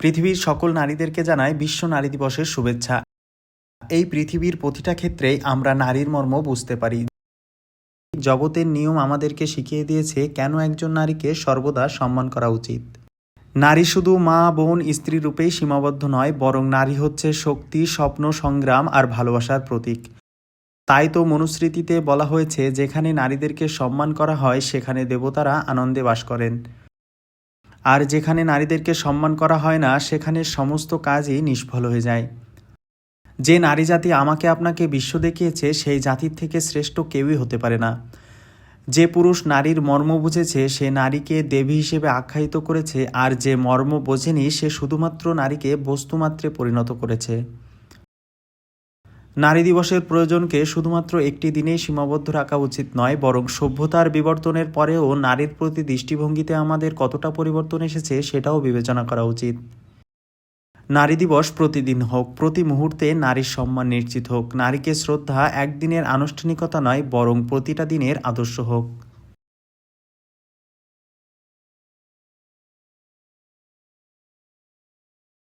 পৃথিবীর সকল নারীদেরকে জানায় বিশ্ব নারী দিবসের শুভেচ্ছা। এই পৃথিবীর প্রতিটা ক্ষেত্রেই আমরা নারীর মর্ম বুঝতে পারি। জগতের নিয়ম আমাদেরকে শিখিয়ে দিয়েছে কেন একজন নারীকে সর্বদা সম্মান করা উচিত। নারী শুধু মা, বোন, স্ত্রী রূপেই সীমাবদ্ধ নয়, বরং নারী হচ্ছে শক্তি, স্বপ্ন, সংগ্রাম আর ভালোবাসার প্রতীক। তাই তো মনুস্মৃতিতে বলা হয়েছে, যেখানে নারীদেরকে সম্মান করা হয় সেখানে দেবতারা আনন্দে বাস করেন, আর যেখানে নারীদেরকে সম্মান করা হয় না সেখানে সমস্ত কাজই নিষ্ফল হয়ে যায়। যে নারী জাতি আমাকে আপনাকে বিশ্ব দেখিয়েছে সেই জাতির থেকে শ্রেষ্ঠ কেউই হতে পারে না। যে পুরুষ নারীর মর্ম বুঝেছে সে নারীকে দেবী হিসেবে আখ্যায়িত করেছে, আর যে মর্ম বোঝেনি সে শুধুমাত্র নারীকে বস্তুমাত্রে পরিণত করেছে। নারী দিবসের প্রয়োজনকে শুধুমাত্র একটি দিনেই সীমাবদ্ধ রাখা উচিত নয়, বরং সভ্যতার বিবর্তনের পরেও নারীর প্রতি দৃষ্টিভঙ্গিতে আমাদের কতটা পরিবর্তন এসেছে সেটাও বিবেচনা করা উচিত। নারী দিবস প্রতিদিন হোক, প্রতি মুহূর্তে নারীর সম্মান নিশ্চিত হোক। নারীকে শ্রদ্ধা একদিনের আনুষ্ঠানিকতা নয়, বরং প্রতিটা দিনের আদর্শ হোক।